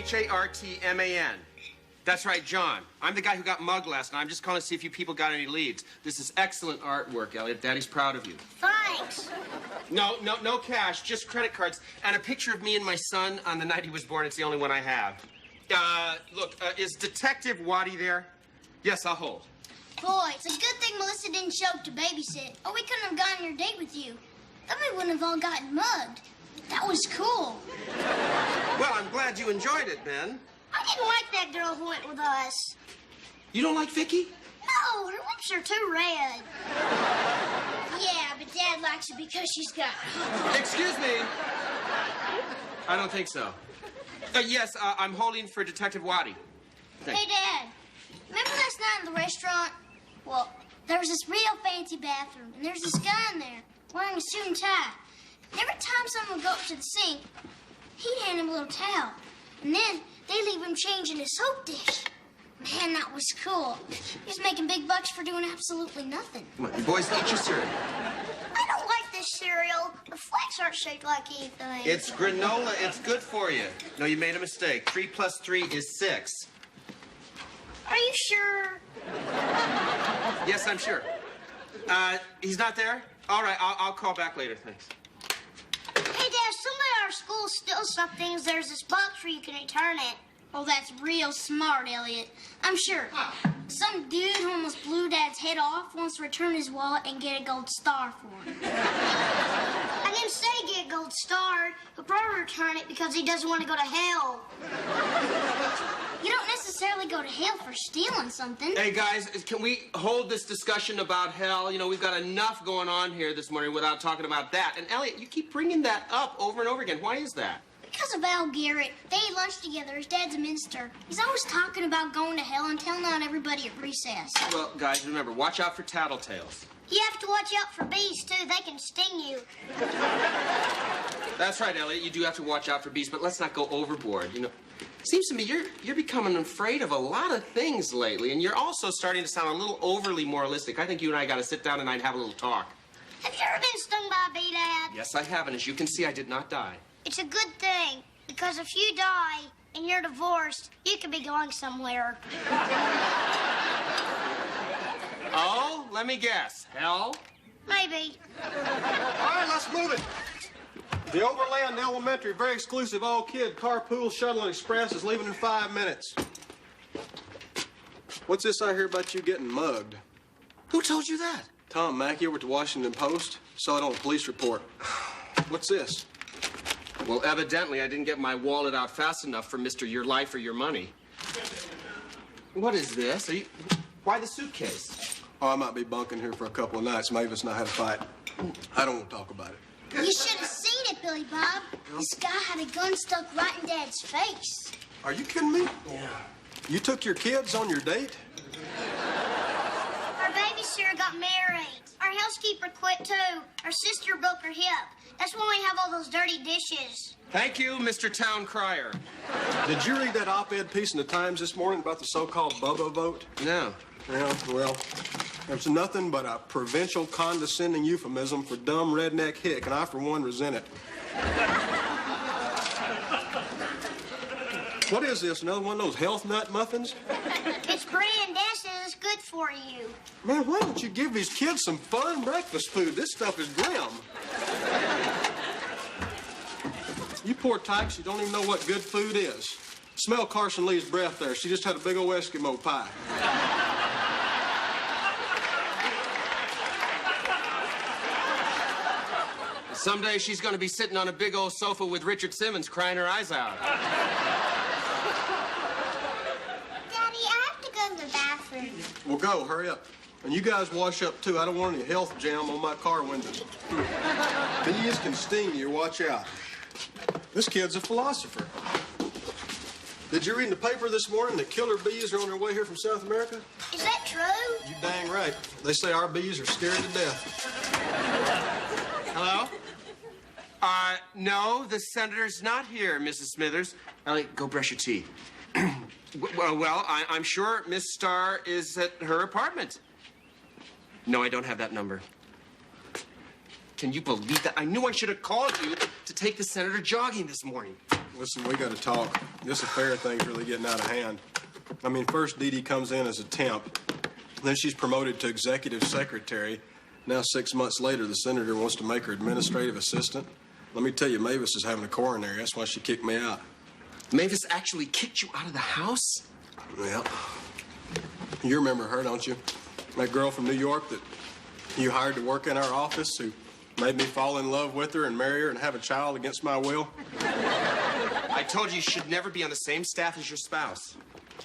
Hartman. That's right, John. I'm the guy who got mugged last night. I'm just calling to see if you people got any leads. This is excellent artwork, Elliot. Daddy's proud of you. Thanks. No cash, just credit cards. And a picture of me and my son on the night he was born. It's the only one I have. Look, is Detective Waddy there? Yes, I'll hold. Boy, it's a good thing Melissa didn't show up to babysit, or we couldn't have gone on your date with you. Then we wouldn't have all gotten mugged. That was cool. Well, I'm glad you enjoyed it, Ben. I didn't like that girl who went with us. You don't like Vicky? No, her lips are too red. Yeah, but Dad likes her because she's got... Excuse me. I don't think so. Yes, I'm holding for Detective Waddy. Hey, Dad. Remember last night in the restaurant? Well, there was this real fancy bathroom, and there's this guy in there wearing a suit and tie. And every time someone would go up to the sink, he'd hand him a little towel. And then they'd leave him change in a soap dish. Man, that was cool. He was making big bucks for doing absolutely nothing. Come on, you boys, eat your cereal. I don't like this cereal. The flakes aren't shaped like anything. It's granola. It's good for you. No, you made a mistake. 3 + 3 is 6. Are you sure? Yes, I'm sure. He's not there? All right, I'll call back later. Thanks. Hey, Dad, somebody at our school steals something. There's this box where you can return it. Oh, that's real smart, Elliot. I'm sure. Some dude who almost blew Dad's head off wants to return his wallet and get a gold star for him. I didn't say get a gold star. He'll probably return it because he doesn't want to go to hell. You don't necessarily go to hell for stealing something. Hey, guys, can we hold this discussion about hell? You know, we've got enough going on here this morning without talking about that. And, Elliot, you keep bringing that up over and over again. Why is that? Because of Al Garrett. They eat lunch together. His dad's a minister. He's always talking about going to hell and telling on everybody at recess. Well, guys, remember, watch out for tattletales. You have to watch out for bees, too. They can sting you. That's right, Elliot. You do have to watch out for bees, but let's not go overboard. You know, it seems to me you're becoming afraid of a lot of things lately, and you're also starting to sound a little overly moralistic. I think you and I got to sit down tonight and have a little talk. Have you ever been stung by a bee, Dad? Yes, I have, and as you can see, I did not die. It's a good thing, because if you die and you're divorced, you could be going somewhere. Oh, let me guess. Hell? Maybe. All right, let's move it. The Overland Elementary, very exclusive all-kid carpool shuttle and express is leaving in 5 minutes. What's this I hear about you getting mugged? Who told you that? Tom Mackey over at the Washington Post. Saw it on a police report. What's this? Well, evidently, I didn't get my wallet out fast enough for Mr. Your Life or Your Money. What is this? Why the suitcase? Oh, I might be bunking here for a couple of nights. Mavis and I had a fight. I don't want to talk about it. You should have seen it, Billy Bob. This guy had a gun stuck right in Dad's face. Are you kidding me? Yeah. You took your kids on your date? Our babysitter got married. Our housekeeper quit, too. Our sister broke her hip. That's why we have all those dirty dishes. Thank you, Mr. Town Crier. Did you read that op-ed piece in the Times this morning about the so-called Bobo vote? No. Yeah, well, it's nothing but a provincial condescending euphemism for dumb redneck hick, and I, for one, resent it. What is this, another one of those health nut muffins? It's bran. Dad says it's good for you. Man, why don't you give these kids some fun breakfast food? This stuff is grim. You poor tykes, you don't even know what good food is. Smell Carson Lee's breath there. She just had a big old Eskimo pie. Someday she's going to be sitting on a big old sofa with Richard Simmons crying her eyes out. Daddy, I have to go to the bathroom. Well, go, hurry up. And you guys wash up, too. I don't want any health jam on my car windows. Bees can sting you. Watch out. This kid's a philosopher. Did you read in the paper this morning that killer bees are on their way here from South America? Is that true? You dang right. They say our bees are scared to death. Hello? No, the senator's not here, Mrs. Smithers. Elliot, go brush your teeth. Well, I'm sure Miss Starr is at her apartment. No, I don't have that number. Can you believe that? I knew I should have called you to take the senator jogging this morning. Listen, we got to talk. This affair thing's really getting out of hand. I mean, first Dee Dee comes in as a temp. Then she's promoted to executive secretary. Now, 6 months later, the senator wants to make her administrative assistant. Let me tell you, Mavis is having a coronary. That's why she kicked me out. Mavis actually kicked you out of the house? Yeah. You remember her, don't you? That girl from New York that you hired to work in our office who made me fall in love with her and marry her and have a child against my will? I told you should never be on the same staff as your spouse.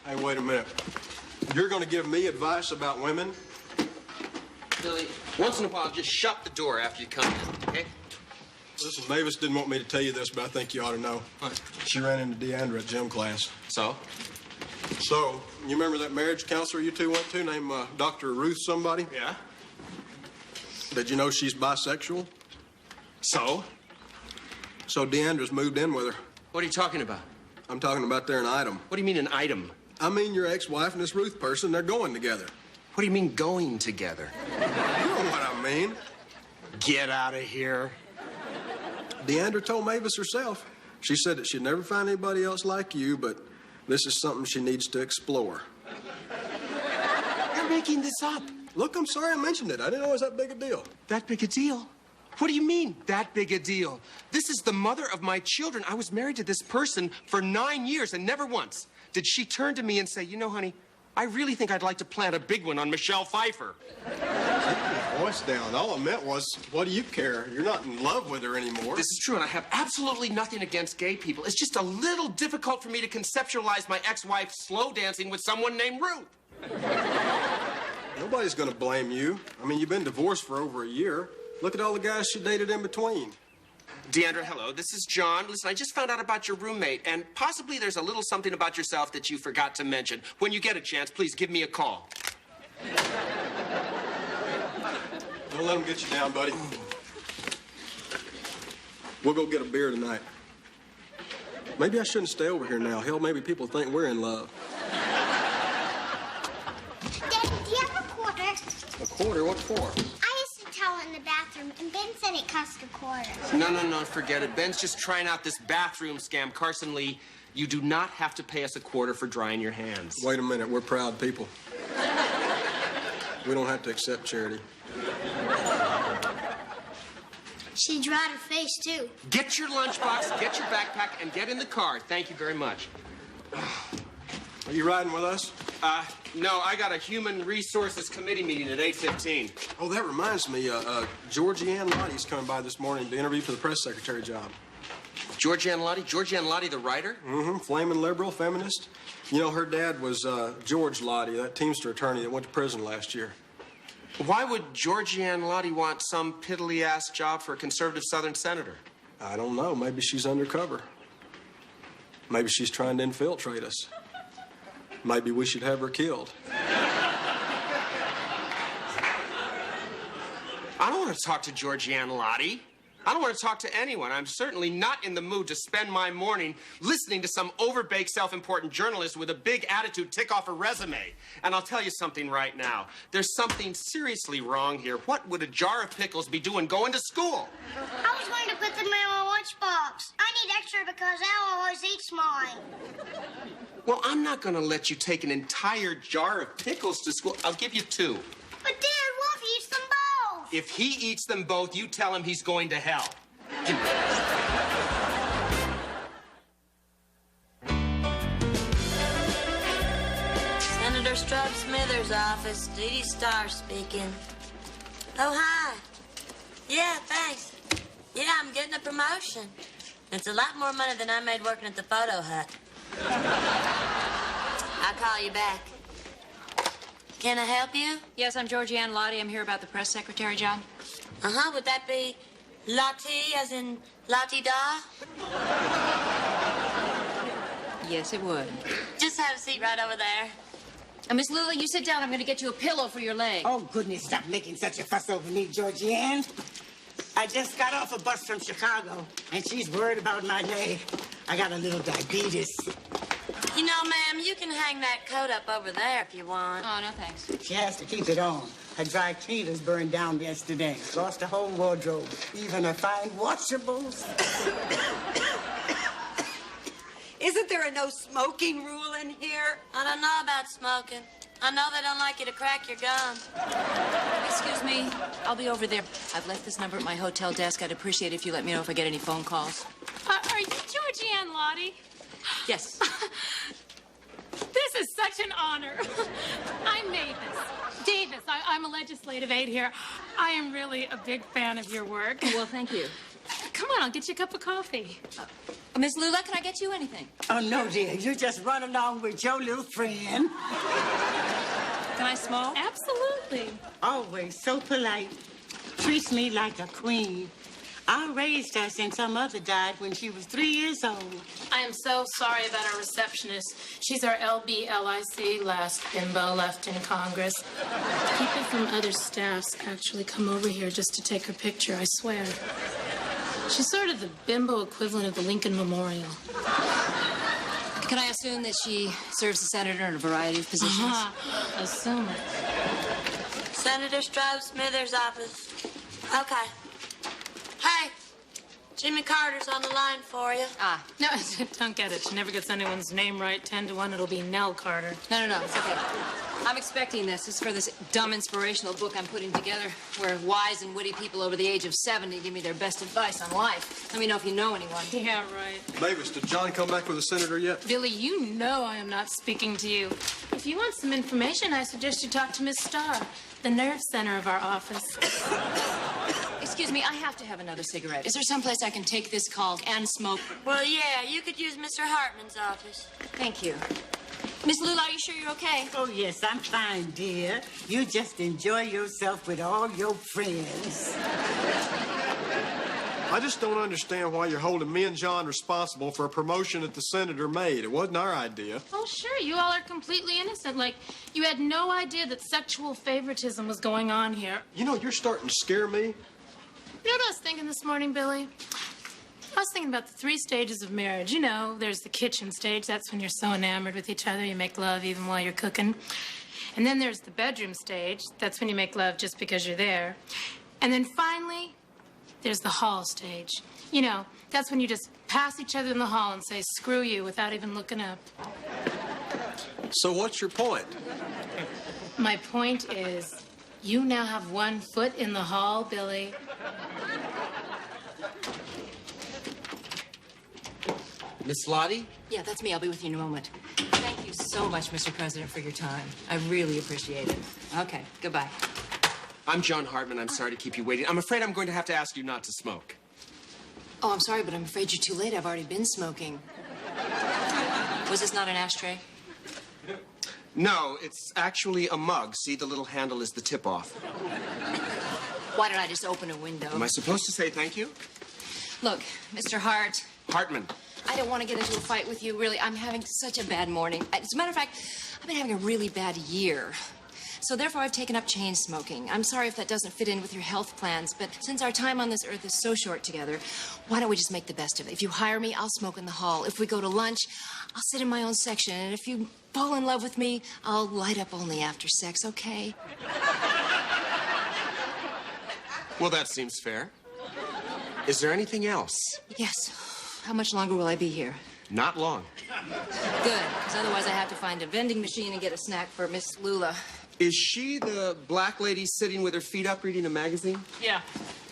Hey, wait a minute. You're going to give me advice about women? Billy, once in a while, just shut the door after you come in, okay? Listen, Mavis didn't want me to tell you this, but I think you ought to know. What? She ran into Deandra at gym class. So? So, you remember that marriage counselor you two went to named Dr. Ruth somebody? Yeah. Did you know she's bisexual? So? So Deandra's moved in with her. What are you talking about? I'm talking about they're an item. What do you mean an item? I mean your ex-wife and this Ruth person, they're going together. What do you mean going together? You know what I mean. Get out of here. Deandra told Mavis herself. She said that she'd never find anybody else like you, but this is something she needs to explore. You're making this up. Look, I'm sorry I mentioned it. I didn't know it was that big a deal. That big a deal? What do you mean, that big a deal? This is the mother of my children. I was married to this person for 9 years, and never once did she turn to me and say, you know, honey, I really think I'd like to plant a big one on Michelle Pfeiffer. Keep your voice down. All I meant was, what do you care? You're not in love with her anymore. This is true, and I have absolutely nothing against gay people. It's just a little difficult for me to conceptualize my ex-wife slow dancing with someone named Ruth. Nobody's gonna blame you. I mean, you've been divorced for over a year. Look at all the guys she dated in between. Deandra, hello. This is John. Listen, I just found out about your roommate, and possibly there's a little something about yourself that you forgot to mention. When you get a chance, please give me a call. Don't let them get you down, buddy. We'll go get a beer tonight. Maybe I shouldn't stay over here now. Hell, maybe people think we're in love. Dad, do you have a quarter? A quarter? What for? I used to towel in the bathroom, and Ben said it cost a quarter. No, forget it. Ben's just trying out this bathroom scam. Carson Lee, you do not have to pay us a quarter for drying your hands. Wait a minute. We're proud people. We don't have to accept charity. She dried her face, too. Get your lunchbox, get your backpack, and get in the car. Thank you very much. Are you riding with us? No, I got a Human Resources Committee meeting at 8:15. Oh, that reminds me. Georgianne Lottie's coming by this morning to interview for the press secretary job. Georgianne Lottie, the writer? Mm-hmm. Flaming liberal, feminist. You know, her dad was George Lottie, that Teamster attorney that went to prison last year. Why would Georgianne Lottie want some piddly-ass job for a conservative Southern senator? I don't know. Maybe she's undercover. Maybe she's trying to infiltrate us. Maybe we should have her killed. I don't want to talk to Georgianne Lottie. I don't want to talk to anyone. I'm certainly not in the mood to spend my morning listening to some overbaked, self-important journalist with a big attitude tick off a resume. And I'll tell you something right now. There's something seriously wrong here. What would a jar of pickles be doing going to school? I was going to put them in my lunchbox. I need extra because Al always eats mine. Well, I'm not going to let you take an entire jar of pickles to school. I'll give you 2. But Dad, Wolf eats them both. If he eats them both, you tell him he's going to hell. Senator Strub Smithers' office. Dee Dee Starr speaking. Oh, hi. Yeah, thanks. Yeah, I'm getting a promotion. It's a lot more money than I made working at the photo hut. I'll call you back. Can I help you? Yes, I'm Georgianne Lottie. I'm here about the press secretary job. Uh-huh. Would that be Lottie, as in Lottie-da? Yes, it would. Just have a seat right over there. Miss Lula, you sit down. I'm going to get you a pillow for your leg. Oh, goodness, stop making such a fuss over me, Georgianne. I just got off a bus from Chicago, and she's worried about my leg. I got a little diabetes. You know, ma'am, you can hang that coat up over there if you want. Oh, no, thanks. She has to keep it on. Her dry cleaners burned down yesterday. Lost the whole wardrobe, even her fine washables. Isn't there a no smoking rule in here? I don't know about smoking. I know they don't like you to crack your gum. Excuse me. I'll be over there. I've left this number at my hotel desk. I'd appreciate it if you let me know if I get any phone calls. Are you Georgianne Lottie? Yes. This is such an honor. I'm Mavis. Davis, I'm a legislative aide here. I am really a big fan of your work. Well, thank you. Come on, I'll get you a cup of coffee. Miss Lula, can I get you anything? Oh, no, dear. You just run along with your little friend. Can I smoke? Absolutely. Always so polite. Treats me like a queen. I raised her since her mother died when she was 3 years old. I am so sorry about our receptionist. She's our LBLIC, last bimbo left in Congress. People from other staffs actually come over here just to take her picture, I swear. She's sort of the bimbo equivalent of the Lincoln Memorial. Can I assume that she serves the senator in a variety of positions? Assume it. Senator Strobe Smithers' office. Okay. Hey, Jimmy Carter's on the line for you. Ah, No, don't get it. She never gets anyone's name right. 10 to 1, it'll be Nell Carter. no, it's okay. I'm expecting this. It's for this dumb inspirational book I'm putting together where wise and witty people over the age of 70 give me their best advice on life. Let me know if you know anyone. Yeah, right. Mavis, did John come back with the senator yet? Billy, you know I am not speaking to you. If you want some information, I suggest you talk to Miss Starr, the nerve center of our office. Excuse me, I have to have another cigarette. Is there someplace I can take this call and smoke? Well, yeah, you could use Mr. Hartman's office. Thank you. Miss Lula, are you sure you're okay? Oh, yes, I'm fine, dear. You just enjoy yourself with all your friends. I just don't understand why you're holding me and John responsible for a promotion that the senator made. It wasn't our idea. Oh, sure, you all are completely innocent. Like, you had no idea that sexual favoritism was going on here. You know, you're starting to scare me. You know what I was thinking this morning, Billy? I was thinking about the 3 stages of marriage. You know, there's the kitchen stage. That's when you're so enamored with each other, you make love even while you're cooking. And then there's the bedroom stage. That's when you make love just because you're there. And then finally, there's the hall stage. You know, that's when you just pass each other in the hall and say, screw you, without even looking up. So what's your point? My point is, you now have 1 foot in the hall, Billy. Miss Lottie? Yeah, that's me. I'll be with you in a moment. Thank you so much, Mr. President, for your time. I really appreciate it. Okay, goodbye. I'm John Hartman. I'm sorry to keep you waiting. I'm afraid I'm going to have to ask you not to smoke. Oh, I'm sorry, but I'm afraid you're too late. I've already been smoking. Was this not an ashtray? No, it's actually a mug. See, the little handle is the tip-off. Why don't I just open a window? Am I supposed to say thank you? Look, Mr. Hart, Hartman. I don't want to get into a fight with you, really. I'm having such a bad morning. As a matter of fact, I've been having a really bad year. So therefore, I've taken up chain smoking. I'm sorry if that doesn't fit in with your health plans, but since our time on this earth is so short together, why don't we just make the best of it? If you hire me, I'll smoke in the hall. If we go to lunch, I'll sit in my own section. And if you fall in love with me, I'll light up only after sex, okay? Well, that seems fair. Is there anything else? Yes. How much longer will I be here? Not long. Good, because otherwise I have to find a vending machine and get a snack for Miss Lula. Is she the black lady sitting with her feet up reading a magazine? Yeah.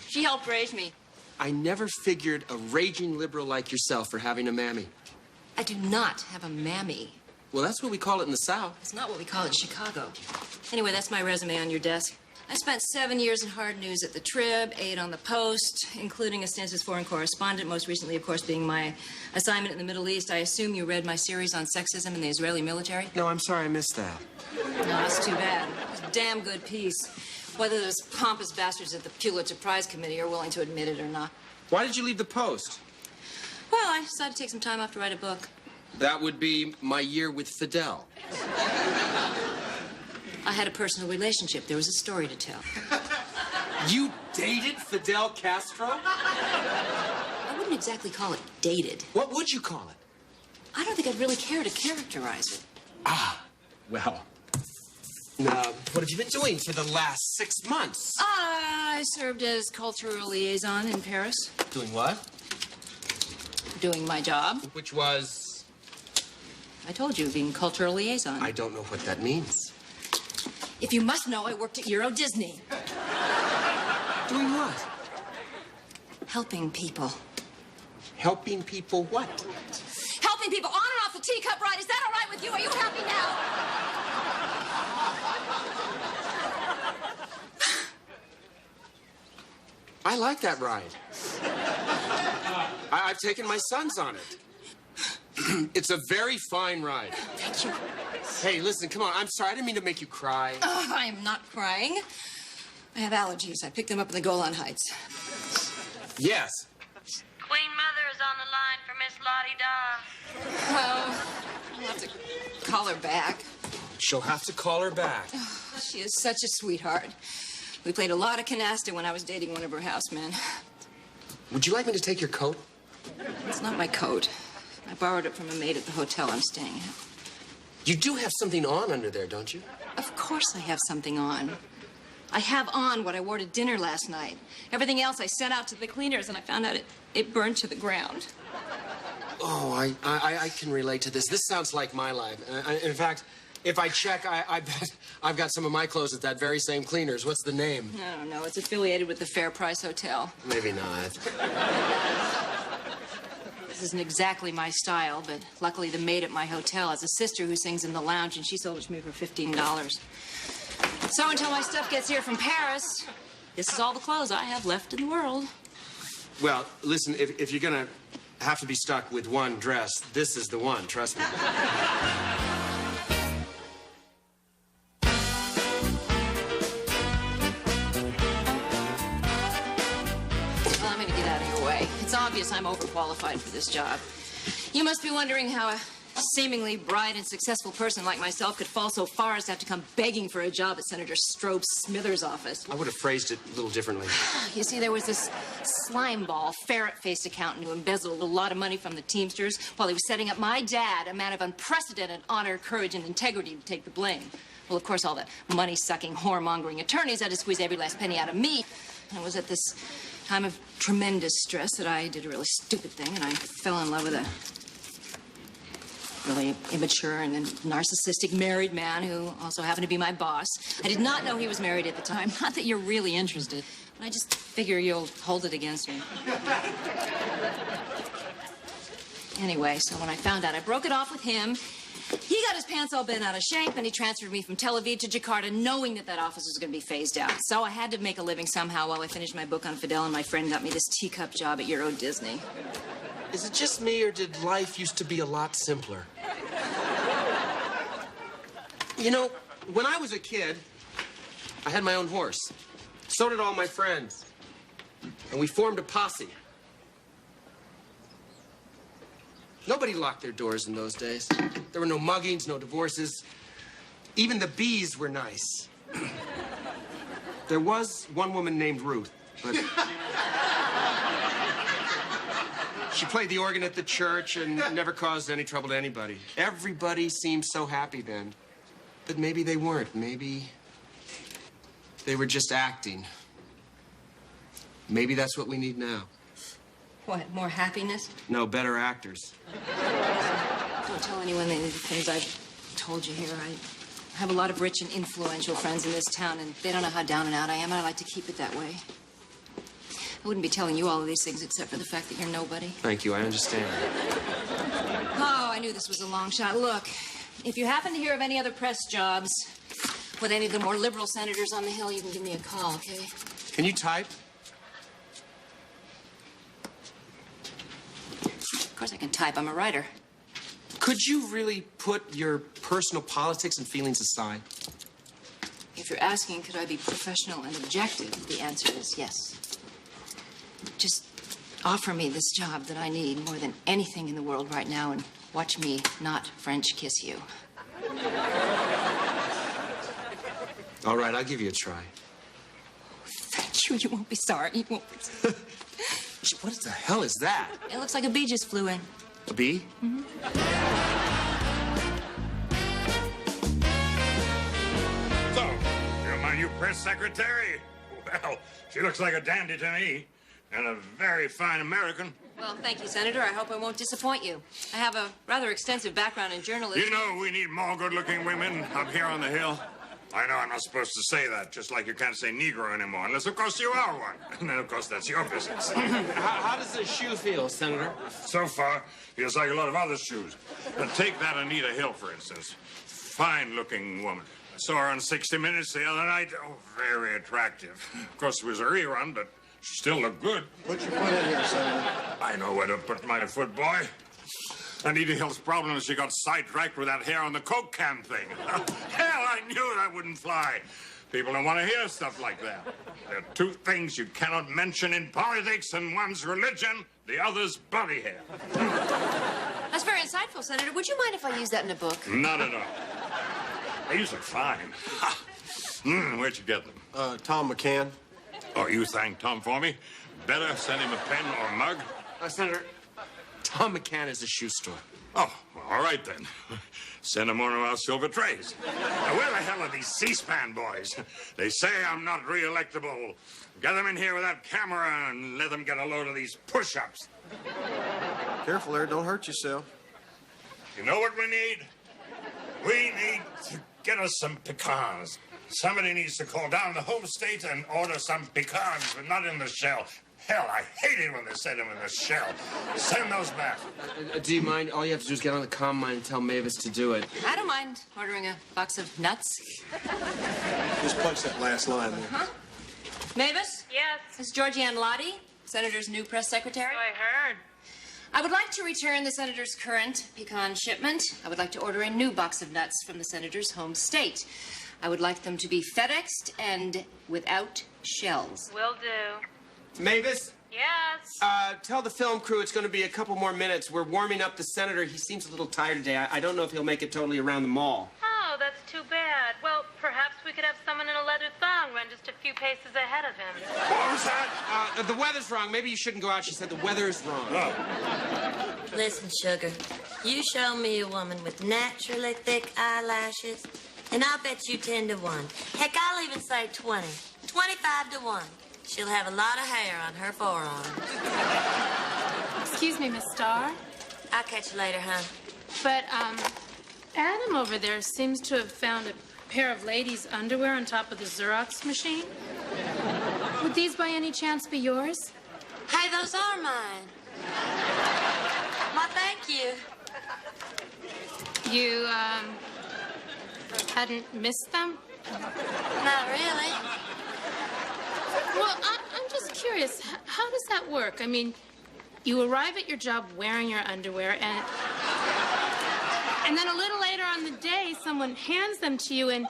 She helped raise me. I never figured a raging liberal like yourself for having a mammy. I do not have a mammy. Well, that's what we call it in the South. It's not what we call it in Chicago. Anyway, that's my resume on your desk. I spent 7 years in hard news at the Trib, 8 on the Post, including a stint as foreign correspondent, most recently, of course, being my assignment in the Middle East. I assume you read my series on sexism in the Israeli military? No, I'm sorry I missed that. No, that's too bad. It's a damn good piece, whether those pompous bastards at the Pulitzer Prize Committee are willing to admit it or not. Why did you leave the Post? Well, I decided to take some time off to write a book. That would be My Year with Fidel. I had a personal relationship. There was a story to tell. You dated Fidel Castro? I wouldn't exactly call it dated. What would you call it? I don't think I'd really care to characterize it. Well, what have you been doing for the last 6 months? I served as cultural liaison in Paris, Doing what? doing my job. Which was... I told you, being cultural liaison. I don't know what that means. If you must know, I worked at Euro Disney. Doing what? Helping people. Helping people what? Helping people on and off the teacup ride. Is that all right with you? Are you happy now? I like that ride. I've taken my sons on it. It's a very fine ride. Thank you. Hey, listen, come on. I'm sorry. I didn't mean to make you cry. I am not crying. I have allergies. I picked them up in the Golan Heights. Yes. Queen Mother is on the line for Miss Lottie Daw. Well, I'll have to call her back. She'll have to call her back. She is such a sweetheart. We played a lot of canasta when I was dating one of her housemen. Would you like me to take your coat? It's not my coat. I borrowed it from a maid at the hotel I'm staying at. You do have something on under there, don't you? Of course I have something on. I have on what I wore to dinner last night. Everything else I sent out to the cleaners, and I found out it burned to the ground. Oh, I can relate to this. This sounds like my life. In fact, if I check, I bet I've got some of my clothes at that very same cleaners. What's the name? I don't know. It's affiliated with the Fair Price Hotel. Maybe not. This isn't exactly my style, but luckily the maid at my hotel has a sister who sings in the lounge, and she sold it to me for $15. So until my stuff gets here from Paris, this is all the clothes I have left in the world. Well, listen, if you're gonna have to be stuck with one dress, this is the one, trust me. Well, I'm gonna get out of your way. It's obvious I'm overqualified for this job. You must be wondering how a seemingly bright and successful person like myself could fall so far as to have to come begging for a job at Senator Strobe Smithers' office. I would have phrased it a little differently. You see, there was this slimeball, ferret-faced accountant who embezzled a lot of money from the Teamsters while he was setting up my dad, a man of unprecedented honor, courage, and integrity, to take the blame. Well, of course, all the money-sucking, whoremongering attorneys had to squeeze every last penny out of me. And it was at this time of tremendous stress that I did a really stupid thing, and I fell in love with a really immature and narcissistic married man who also happened to be my boss. I did not know he was married at the time. Not that you're really interested, but I just figure you'll hold it against me. Anyway, so when I found out, I broke it off with him. He got his pants all bent out of shape, and he transferred me from Tel Aviv to Jakarta, knowing that office was going to be phased out. So I had to make a living somehow while I finished my book on Fidel, and my friend got me this teacup job at Euro Disney. Is it just me, or did life used to be a lot simpler? You know, when I was a kid, I had my own horse. So did all my friends. And we formed a posse. Nobody locked their doors in those days. There were no muggings, no divorces. Even the bees were nice. There was one woman named Ruth, but she played the organ at the church and never caused any trouble to anybody. Everybody seemed so happy then. But maybe they weren't. Maybe they were just acting. Maybe that's what we need now. What, more happiness? No, better actors. Don't tell anyone any of the things I've told you here. I have a lot of rich and influential friends in this town, and they don't know how down and out I am, and I like to keep it that way. I wouldn't be telling you all of these things except for the fact that you're nobody. Thank you, I understand. Oh, I knew this was a long shot. Look, if you happen to hear of any other press jobs with any of the more liberal senators on the Hill, you can give me a call, okay? Can you type? Of course I can type. I'm a writer. Could you really put your personal politics and feelings aside? If you're asking, could I be professional and objective, the answer is yes. Just offer me this job that I need more than anything in the world right now and watch me not French kiss you. All right, I'll give you a try. Thank you. You won't be sorry. You won't be sorry. What the hell is that? It looks like a bee just flew in. A bee? Mm-hmm. So, you're my new press secretary? Well, she looks like a dandy to me. and a very fine American. Well, thank you, Senator. I hope I won't disappoint you. I have a rather extensive background in journalism. You know, we need more good-looking women up here on the hill. I know I'm not supposed to say that, just like you can't say Negro anymore, unless, of course, you are one. And then, of course, that's your business. How does the shoe feel, Senator? So far, feels like a lot of other shoes. But take that Anita Hill, for instance. Fine-looking woman. I saw her on 60 Minutes the other night. Oh, very attractive. Of course, it was a rerun, but she still looked good. Put your foot in here, Senator. I know where to put my foot, boy. Anita Hill's problem is she got sidetracked with that hair on the Coke can thing. Hell, I knew that wouldn't fly. People don't want to hear stuff like that. There are two things you cannot mention in politics, and one's religion, the other's body hair. That's very insightful, Senator. Would you mind if I use that in a book? Not at all. These are fine. Where'd you get them? Tom McCann. Oh, you thank Tom for me? Better send him a pen or a mug? Senator, Tom McCann is a shoe store. Oh, all right then. Send them one of our silver trays. Now, where the hell are these C-SPAN boys? They say I'm not re-electable. Get them in here with that camera and let them get a load of these push-ups. Careful there, don't hurt yourself. You know what we need? We need to get us some pecans. Somebody needs to call down the home state and order some pecans, but not in the shell. Hell, I hate it when they send them in the shell. Send those back. Do you mind? All you have to do is get on the comm line and tell Mavis to do it. I don't mind ordering a box of nuts. Just punch that last line there. Huh? Mavis? Yes. This is Georgianne Lottie, Senator's new press secretary. So I heard. I would like to return the Senator's current pecan shipment. I would like to order a new box of nuts from the Senator's home state. I would like them to be FedExed and without shells. Will do. Mavis? Yes. Tell the film crew it's going to be a couple more minutes. We're warming up the Senator. He seems a little tired today. I don't know if he'll make it totally around the mall. Oh, that's too bad. Well, perhaps we could have someone in a leather thong run just a few paces ahead of him. What was that? The weather's wrong. Maybe you shouldn't go out. She said the weather's wrong. Oh. Listen, sugar, you show me a woman with naturally thick eyelashes, and I'll bet you 10 to 1. Heck, I'll even say 20. 25 to 1. She'll have a lot of hair on her forearm. Excuse me, Miss Starr. I'll catch you later, hon. But, Adam over there seems to have found a pair of ladies' underwear on top of the Xerox machine. Would these by any chance be yours? Hey, those are mine. Why, thank you. You, hadn't missed them? Not really. Well, I'm just curious. How does that work? I mean, you arrive at your job wearing your underwear, and then a little later on the day, someone hands them to you, and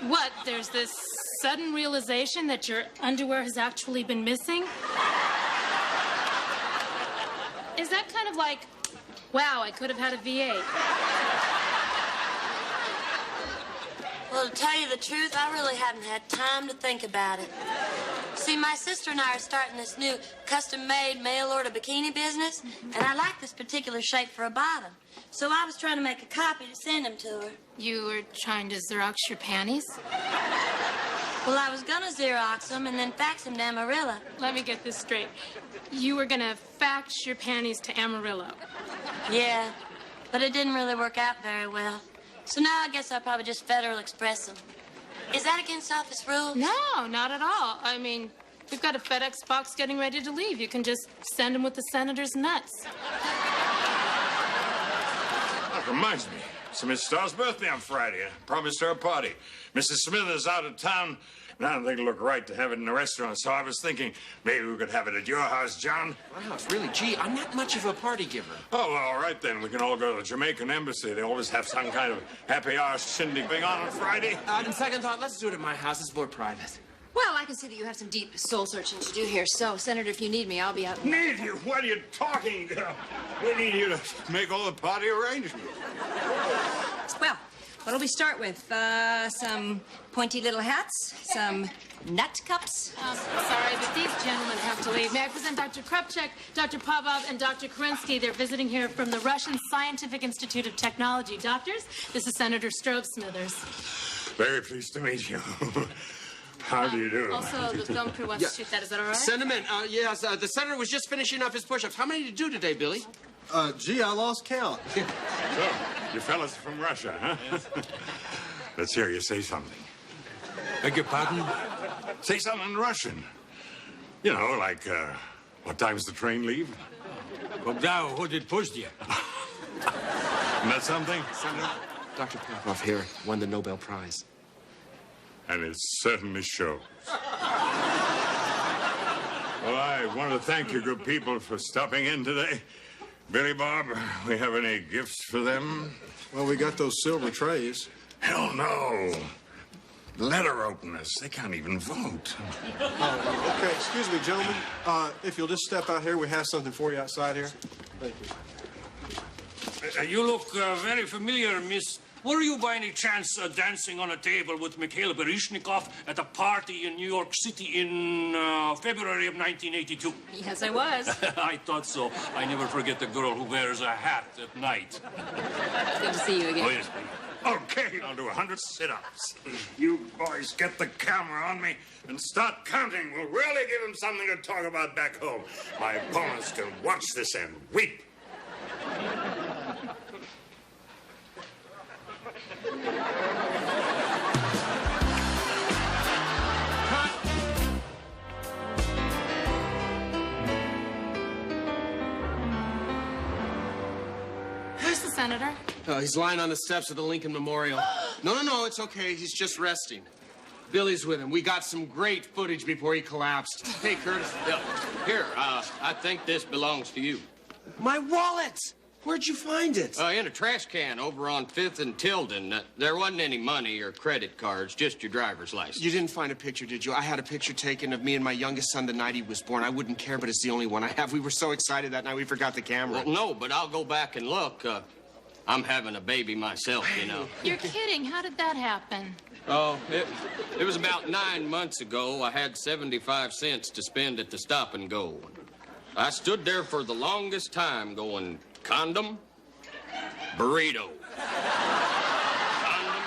what? There's this sudden realization that your underwear has actually been missing? Is that kind of like, wow, I could have had a V8? Well, to tell you the truth, I really haven't had time to think about it. See, my sister and I are starting this new custom-made mail-order bikini business, and I like this particular shape for a bottom. So I was trying to make a copy to send them to her. You were trying to Xerox your panties? Well, I was gonna Xerox them and then fax them to Amarillo. Let me get this straight. You were gonna fax your panties to Amarillo. Yeah, but it didn't really work out very well. So now I guess I'll probably just Federal Express them. Is that against office rules? No, not at all. I mean, we've got a FedEx box getting ready to leave. You can just send them with the Senator's nuts. That reminds me. It's Miss Starr's birthday on Friday. I promised her a party. Mrs. Smithers out of town, and I don't think it'll look right to have it in a restaurant, so I was thinking maybe we could have it at your house, John. My house, really? Gee, I'm not much of a party giver. Oh, well, all right then. We can all go to the Jamaican embassy. They always have some kind of happy hour shindig thing on Friday. On second thought, let's do it at my house. It's more private. Well, I can see that you have some deep soul searching to do here. So, Senator, if you need me, I'll be out. Need you? What are you talking? We need you to make all the party arrangements. Well, what'll we start with? Some pointy little hats, some nut cups. Sorry, but these gentlemen have to leave. May I present Dr. Krupchak, Dr. Pavlov, and Dr. Kerensky? They're visiting here from the Russian Scientific Institute of Technology. Doctors, this is Senator Strobe Smithers. Very pleased to meet you. How do you do? Also, the film crew wants to shoot that. Is that all right? Send him in. Yes, the senator was just finishing up his push-ups. How many did you do today, Billy? Gee, I lost count. So, you fellas are from Russia, huh? Let's hear you say something. Beg your pardon? Say something in Russian. You know, like, what time's the train leave? Когда уходит поезд? Isn't that something? Senator, Dr. Popov here won the Nobel Prize. And it certainly shows. Well, I want to thank you good people for stopping in today. Billy Bob, we have any gifts for them? Well, we got those silver trays. Hell no. Letter openers, they can't even vote. Okay, excuse me, gentlemen. If you'll just step out here, we have something for you outside here. Thank you. You look very familiar, miss. Were you by any chance dancing on a table with Mikhail Baryshnikov at a party in New York City in February of 1982? Yes, I was. I thought so. I never forget the girl who wears a hat at night. Good to see you again. Oh, yes, please. Okay, I'll do 100 sit-ups. You boys get the camera on me and start counting. We'll really give them something to talk about back home. My opponents can watch this and weep. Where's the senator? He's lying on the steps of the Lincoln Memorial. No, it's okay. He's just resting. Billy's with him. We got some great footage before he collapsed. Hey, Curtis. Here, I think this belongs to you. My wallet! Where'd you find it? In a trash can over on 5th and Tilden. There wasn't any money or credit cards, just your driver's license. You didn't find a picture, did you? I had a picture taken of me and my youngest son the night he was born. I wouldn't care, but it's the only one I have. We were so excited that night we forgot the camera. Well, no, but I'll go back and look. I'm having a baby myself, you know. You're kidding. How did that happen? Oh, it was about 9 months ago. I had 75 cents to spend at the stop and go. I stood there for the longest time going, condom, burrito. Condom,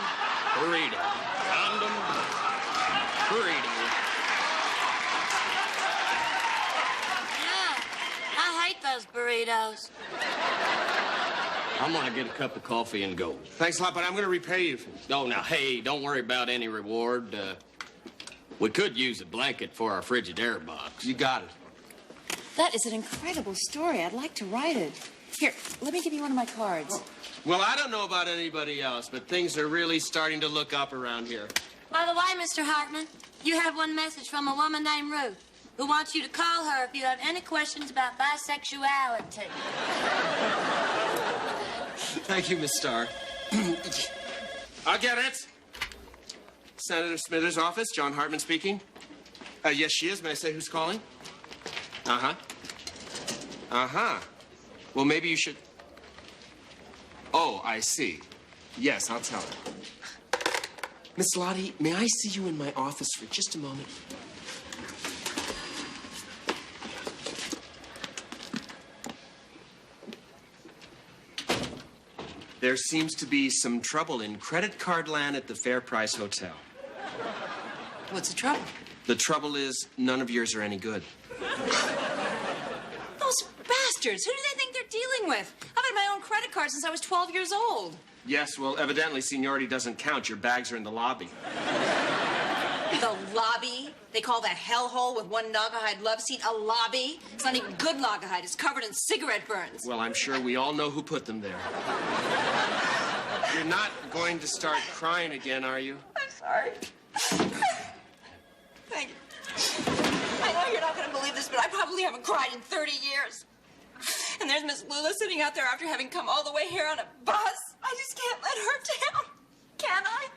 burrito. Condom, burrito. Yeah, I hate those burritos. I'm gonna get a cup of coffee and go. Thanks a lot, but I'm gonna repay you. Oh, now, hey, don't worry about any reward. We could use a blanket for our Frigidaire box. You got it. That is an incredible story. I'd like to write it. Here, let me give you one of my cards. Well, I don't know about anybody else, but things are really starting to look up around here. By the way, Mr. Hartman, you have one message from a woman named Ruth who wants you to call her if you have any questions about bisexuality. Thank you, Miss Starr. I'll get it. Senator Smithers' office, John Hartman speaking. Yes, she is. May I say who's calling? Uh-huh. Uh-huh. Well, maybe you should... Oh, I see. Yes, I'll tell her. Miss Lottie, may I see you in my office for just a moment? There seems to be some trouble in credit card land at the Fair Price Hotel. What's the trouble? The trouble is, none of yours are any good. Those bastards. Who do they think they're dealing with? I've had my own credit card since I was 12 years old. Yes, well, evidently seniority doesn't count. Your bags are in the lobby. The lobby? They call that hellhole with one Naugahyde love seat a lobby? It's not even good Naugahyde. It's covered in cigarette burns. Well, I'm sure we all know who put them there. You're not going to start crying again, are you? I'm sorry. Thank you. I know you're not going to believe this, but I probably haven't cried in 30 years. And there's Miss Lula sitting out there after having come all the way here on a bus. I just can't let her down. Can I?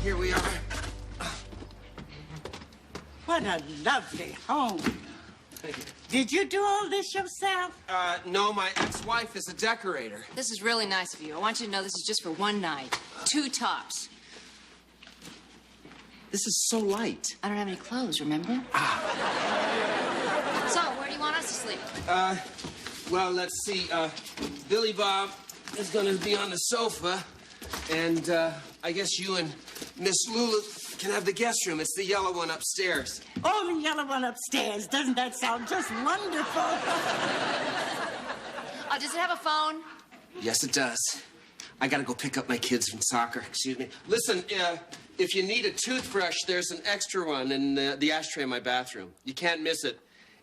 Here we are. What a lovely home. Thank you. Did you do all this yourself? No, my ex-wife is a decorator. This is really nice of you. I want you to know this is just for one night. 2 tops. This is so light. I don't have any clothes, remember? So, where do you want us to sleep? Well, let's see. Billy Bob, is gonna be on the sofa. And I guess you and Miss Lula can have the guest room. It's the yellow one upstairs. Oh, the yellow one upstairs. Doesn't that sound just wonderful? Does it have a phone? Yes, it does. I gotta go pick up my kids from soccer. Excuse me. Listen, if you need a toothbrush, there's an extra one in the ashtray in my bathroom. You can't miss it.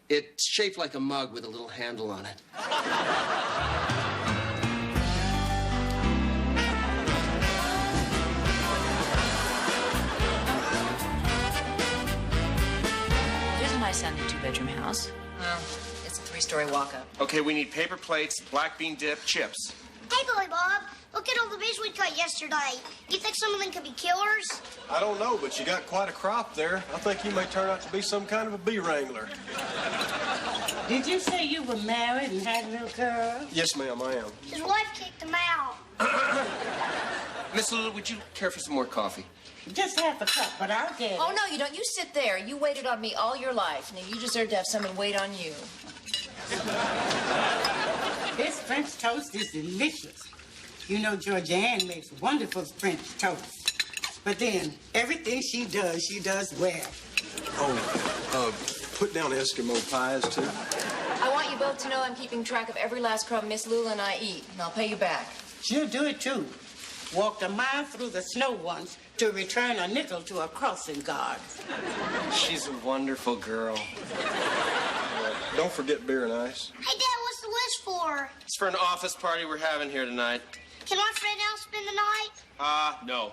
It's shaped like a mug with a little handle on it. Here's a nice sounding 2-bedroom house. Well, it's a 3-story walk-up. Okay, we need paper plates, black bean dip, chips. Hey, Billy Bob, look at all the bees we cut yesterday. You think some of them could be killers? I don't know, but you got quite a crop there. I think you may turn out to be some kind of a bee wrangler. Did you say you were married and had a little girl? Yes, ma'am, I am. His wife kicked him out. Miss Lula, would you care for some more coffee? Just half a cup, but I'll get it. Oh, no, you don't. You sit there. You waited on me all your life. Now, you deserve to have someone wait on you. This French toast is delicious. You know, Georgianne makes wonderful French toast. But then, everything she does well. Oh, put down Eskimo pies, too. I want you both to know I'm keeping track of every last crumb Miss Lula and I eat, and I'll pay you back. She'll do it, too. Walked a mile through the snow once to return a nickel to a crossing guard. She's a wonderful girl. Don't forget beer and ice. Hey, Dad, what's the list for? It's for an office party we're having here tonight. Can our friend Al spend the night? No.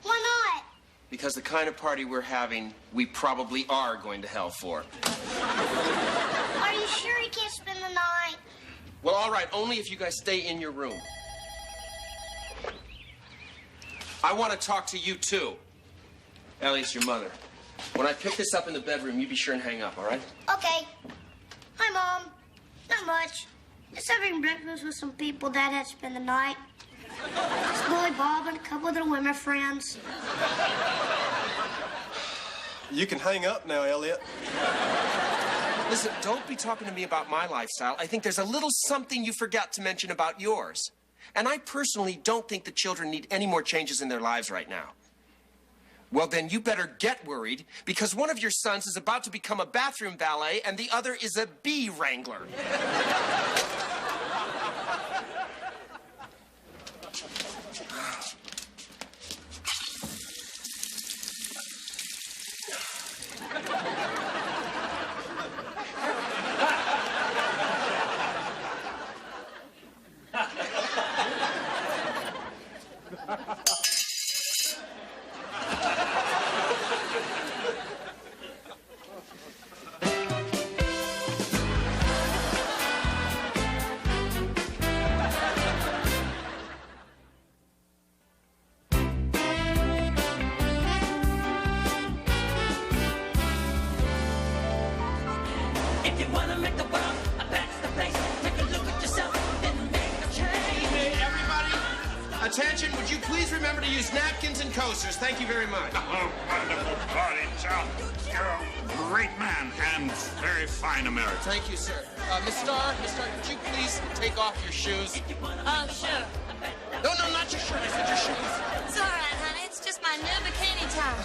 Why not? Because the kind of party we're having, we probably are going to hell for. Are you sure he can't spend the night? Well, all right, only if you guys stay in your room. I want to talk to you, too. Ellie's your mother. When I pick this up in the bedroom, you be sure and hang up, all right? Okay. Hi, Mom. Not much. Just having breakfast with some people Dad had to spend the night. It's Billy Bob and a couple of their women friends. You can hang up now, Elliot. Listen, don't be talking to me about my lifestyle. I think there's a little something you forgot to mention about yours. And I personally don't think the children need any more changes in their lives right now. Well, then you better get worried, because one of your sons is about to become a bathroom valet and the other is a bee wrangler. Attention, would you please remember to use napkins and coasters? Thank you very much. Oh, wonderful party, John. You're a great man and very fine American. Thank you, sir. Miss Starr, would you please take off your shoes? Oh, sure. No, not your shirt. I said your shoes. It's all right, honey. It's just my new bikini top.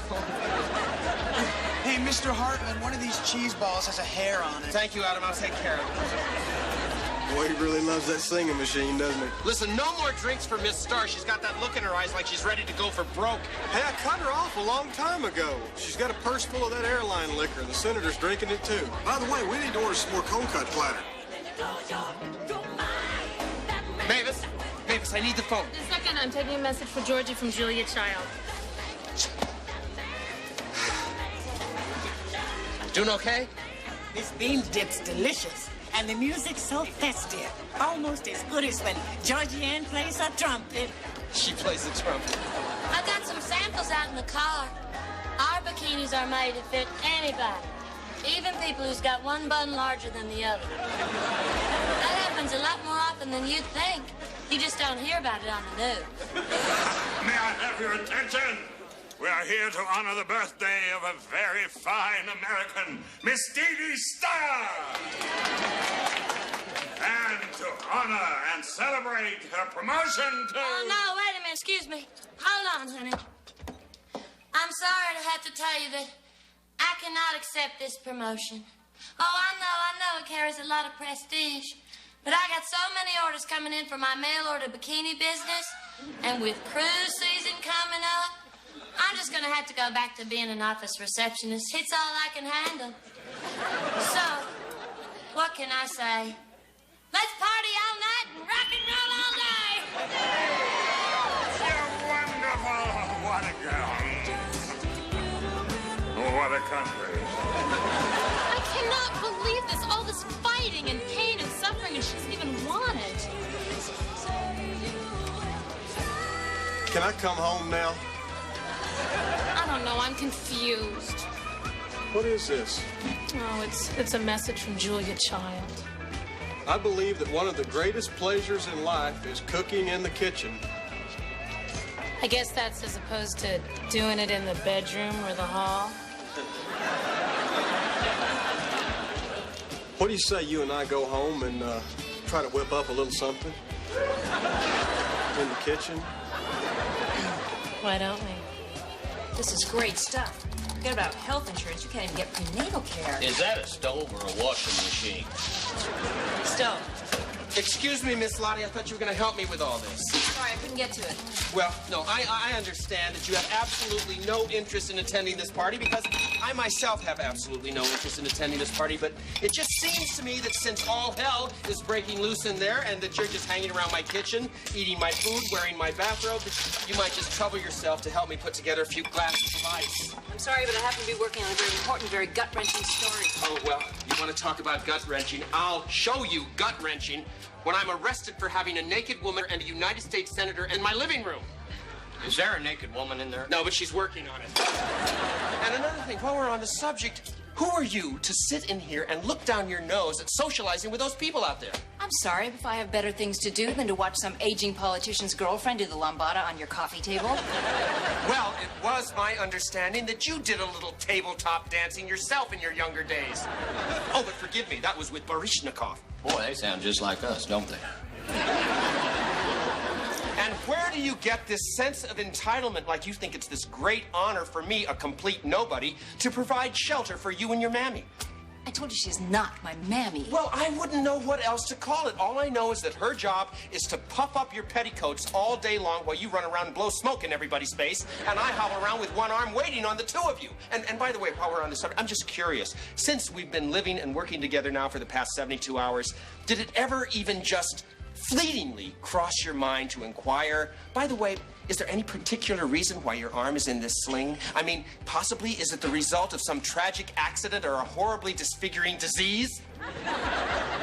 Hey, Mr. Hartman, one of these cheese balls has a hair on it. Thank you, Adam. I'll take care of it. Boy, he really loves that singing machine, doesn't he? Listen, no more drinks for Miss Starr. She's got that look in her eyes like she's ready to go for broke. Hey, I cut her off a long time ago. She's got a purse full of that airline liquor. The senator's drinking it, too. By the way, we need to order some more cold cut platter. Mavis, I need the phone. Just a second, I'm taking a message for Georgie from Julia Child. Doing okay? This bean dip's delicious, and the music's so festive. Almost as good as when Georgianne plays her trumpet. She plays the trumpet. I've got some samples out in the car. Our bikinis are made to fit anybody, even people who's got one bun larger than the other. That happens a lot more often than you'd think. You just don't hear about it on the news. May I have your attention? We are here to honor the birthday of a very fine American, Miss Dee Dee Starr. And to honor and celebrate her promotion to... Oh, no, wait a minute. Excuse me. Hold on, honey. I'm sorry to have to tell you that I cannot accept this promotion. Oh, I know it carries a lot of prestige. But I got so many orders coming in for my mail-order bikini business, and with cruise season coming up, I'm just going to have to go back to being an office receptionist. It's all I can handle. So, what can I say? Let's party all night and rock and roll all day! You're wonderful. What a girl. What a country. I cannot believe this. All this fighting and pain and suffering, and she doesn't even want it. Can I come home now? I don't know. I'm confused. What is this? Oh, it's a message from Julia Child. I believe that one of the greatest pleasures in life is cooking in the kitchen. I guess that's as opposed to doing it in the bedroom or the hall. What do you say you and I go home and try to whip up a little something? In the kitchen? Why don't we? This is great stuff. Forget about health insurance. You can't even get prenatal care. Is that a stove or a washing machine? Stove. Excuse me, Miss Lottie, I thought you were going to help me with all this. Sorry, I couldn't get to it. Well, no, I understand that you have absolutely no interest in attending this party because I myself have absolutely no interest in attending this party, but it just seems to me that since all hell is breaking loose in there and that you're just hanging around my kitchen, eating my food, wearing my bathrobe, that you might just trouble yourself to help me put together a few glasses of ice. I'm sorry, but I happen to be working on a very important, very gut-wrenching story. Oh, well, you want to talk about gut-wrenching? I'll show you gut-wrenching when I'm arrested for having a naked woman and a United States Senator in my living room. Is there a naked woman in there? No, but she's working on it. And another thing, while we're on the subject, who are you to sit in here and look down your nose at socializing with those people out there? I'm sorry if I have better things to do than to watch some aging politician's girlfriend do the lambada on your coffee table. Well, it was my understanding that you did a little tabletop dancing yourself in your younger days. Oh, but forgive me, that was with Baryshnikov. Boy, they sound just like us, don't they? And where do you get this sense of entitlement like you think it's this great honor for me, a complete nobody, to provide shelter for you and your mammy? I told you she's not my mammy. Well, I wouldn't know what else to call it. All I know is that her job is to puff up your petticoats all day long while you run around and blow smoke in everybody's face, and I hobble around with one arm waiting on the two of you. And by the way, while we're on this subject, I'm just curious. Since we've been living and working together now for the past 72 hours, did it ever even just fleetingly cross your mind to inquire, by the way, is there any particular reason why your arm is in this sling? I mean, possibly is it the result of some tragic accident or a horribly disfiguring disease?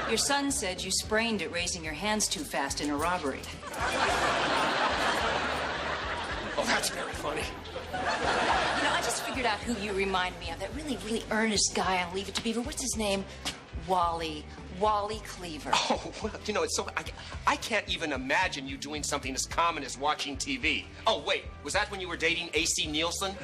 Your son said you sprained it raising your hands too fast in a robbery. Oh, that's very funny. You know, I just figured out who you remind me of. That really, really earnest guy on Leave It to Beaver. What's his name? Wally Cleaver. Oh, well, you know, it's so... I can't even imagine you doing something as common as watching TV. Oh, wait, was that when you were dating A.C. Nielsen?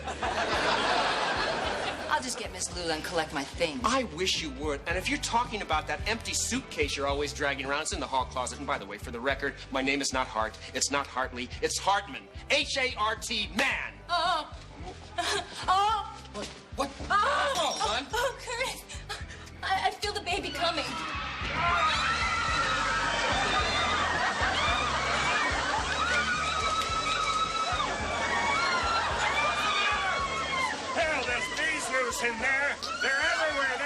I'll just get Miss Lula and collect my things. I wish you would. And if you're talking about that empty suitcase you're always dragging around, it's in the hall closet. And by the way, for the record, my name is not Hart. It's not Hartley. It's Hartman. H-A-R-T, man. Oh. Oh. What? Oh, hon. Oh, Curtis. I feel the baby coming. Hell, there's bees loose in there. They're everywhere.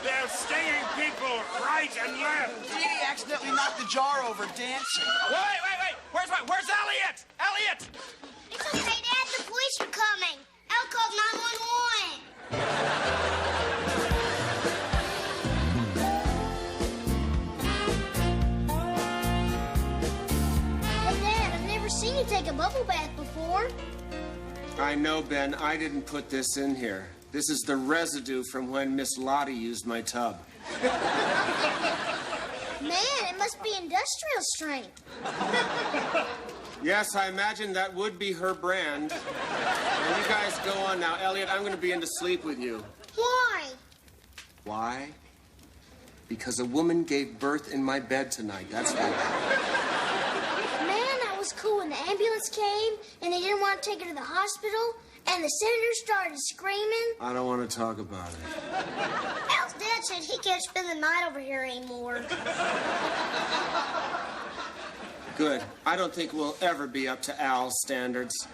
They're stinging people right and left. Dee accidentally knocked the jar over dancing. Wait. Where's Elliot? Elliot! It's okay, Dad. The police are coming. El called 911. Seen you take a bubble bath before. I know, Ben. I didn't put this in here. This is the residue from when Miss Lottie used my tub. Man, it must be industrial strength. Yes, I imagine that would be her brand. Now, you guys go on now. Elliot, I'm going to be in to sleep with you. Why? Why? Because a woman gave birth in my bed tonight. That's why. Man, that was cool when the ambulance came and they didn't want to take her to the hospital and the senator started screaming. I don't want to talk about it. Al's dad said he can't spend the night over here anymore. Good. I don't think we'll ever be up to Al's standards.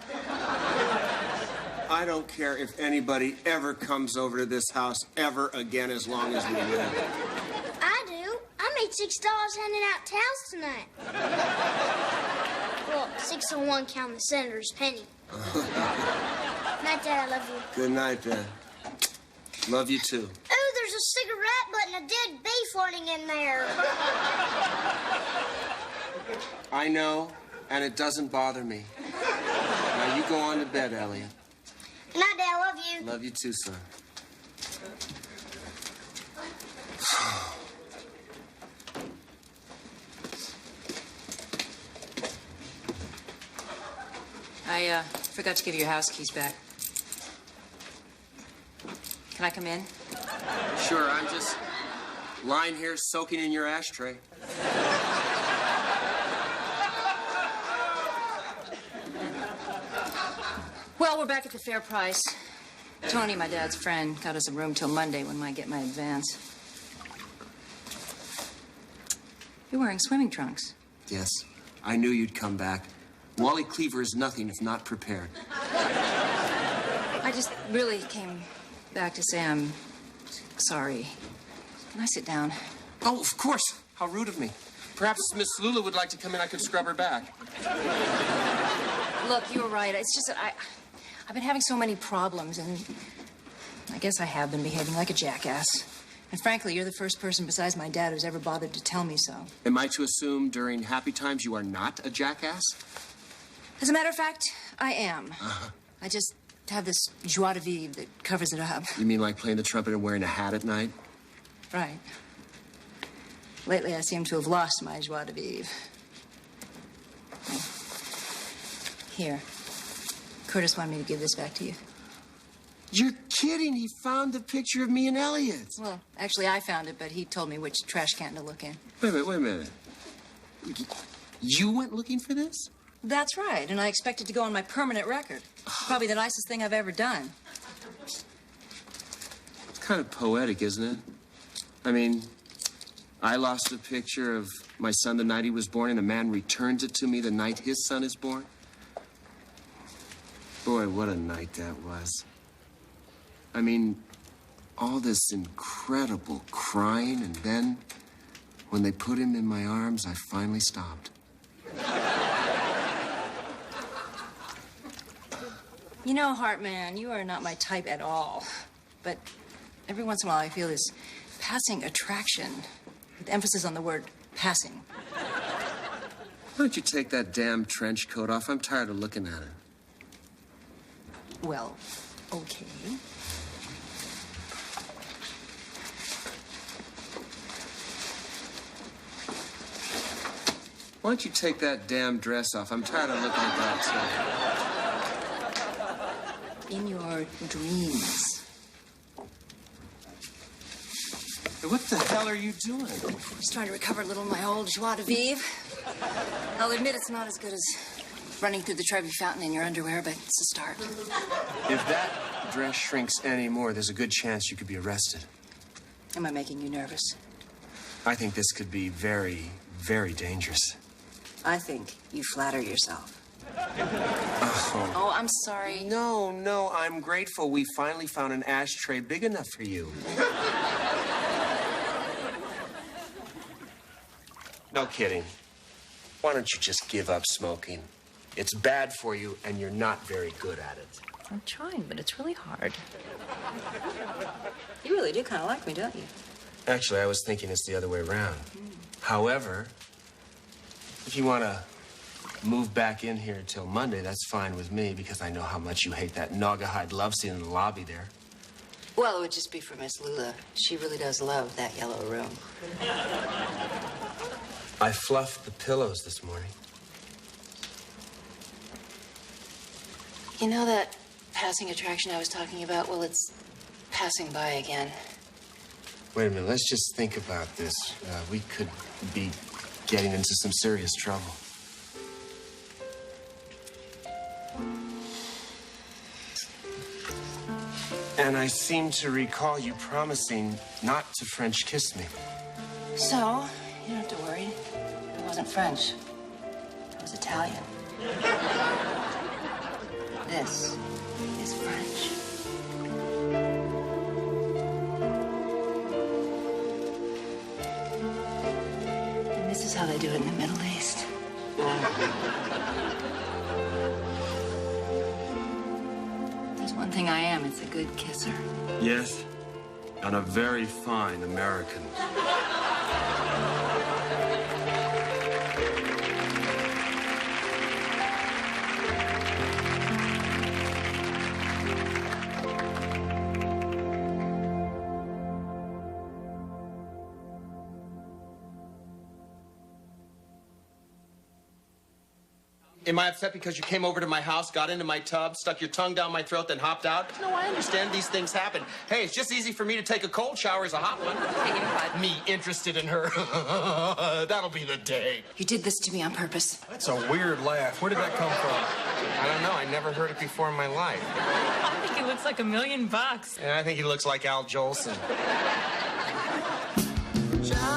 I don't care if anybody ever comes over to this house ever again as long as we live. I do. I made $6 handing out towels tonight. Well, 601 counting the senator's penny. Night, Dad. I love you. Good night, Dad. Love you too. Ooh, there's a cigarette butt and a dead bee floating in there. I know, and it doesn't bother me. Now you go on to bed, Elliot. Good night, Dad. I love you. Love you too, son. I forgot to give you your house keys back. Can I come in? Sure, I'm just lying here soaking in your ashtray. Well, we're back at the fair price. Tony, my dad's friend, got us a room till Monday when I get my advance. You're wearing swimming trunks. Yes, I knew you'd come back. Wally Cleaver is nothing if not prepared. I just really came back to say I'm sorry. Can I sit down? Oh, of course. How rude of me. Perhaps Miss Lula would like to come in. I could scrub her back. Look, you were right. It's just that I've been having so many problems, and I guess I have been behaving like a jackass. And frankly, you're the first person besides my dad who's ever bothered to tell me so. Am I to assume during happy times you are not a jackass? As a matter of fact, I am. I just have this joie de vivre that covers it up. You mean like playing the trumpet and wearing a hat at night? Right. Lately, I seem to have lost my joie de vivre. Here. Curtis wanted me to give this back to you. You're kidding. He found the picture of me and Elliot. Well, actually, I found it, but he told me which trash can to look in. Wait a minute. You went looking for this? That's right, and I expect it to go on my permanent record. Probably the nicest thing I've ever done. It's kind of poetic, isn't it? I mean, I lost a picture of my son the night he was born, and a man returns it to me the night his son is born. Boy, what a night that was. I mean, all this incredible crying, and then when they put him in my arms, I finally stopped. You know, Hartman, you are not my type at all. But every once in a while, I feel this passing attraction, with emphasis on the word passing. Why don't you take that damn trench coat off? I'm tired of looking at it. Well, okay. Why don't you take that damn dress off? I'm tired of looking at that, In your dreams. too. What the hell are you doing? Just trying to recover a little of my old joie de vivre. I'll admit it's not as good as running through the Trevi Fountain in your underwear, but it's a start. If that dress shrinks any more, there's a good chance you could be arrested. Am I making you nervous? I think this could be very, very dangerous. I think you flatter yourself. Oh. Oh, I'm sorry. No, I'm grateful we finally found an ashtray big enough for you. No kidding. Why don't you just give up smoking? It's bad for you, and you're not very good at it. I'm trying, but it's really hard. You really do kind of like me, don't you? Actually, I was thinking it's the other way around. However, if you want to move back in here till Monday, that's fine with me, because I know how much you hate that Naugahyde love scene in the lobby there. Well, it would just be for Miss Lula. She really does love that yellow room. I fluffed the pillows this morning. You know that passing attraction I was talking about? Well, it's passing by again. Wait a minute, let's just think about this. We could be getting into some serious trouble. And I seem to recall you promising not to French kiss me. So, you don't have to worry. It wasn't French. It was Italian. This is French. And this is how they do it in the Middle East. There's one thing I am, it's a good kisser. Yes, and a very fine American. Am I upset because you came over to my house, got into my tub, stuck your tongue down my throat, then hopped out? No, I understand these things happen. Hey, it's just easy for me to take a cold shower as a hot one. Me interested in her. That'll be the day. You did this to me on purpose. That's a weird laugh. Where did that come from? I don't know. I never heard it before in my life. I think he looks like $1,000,000. And I think he looks like Al Jolson. John.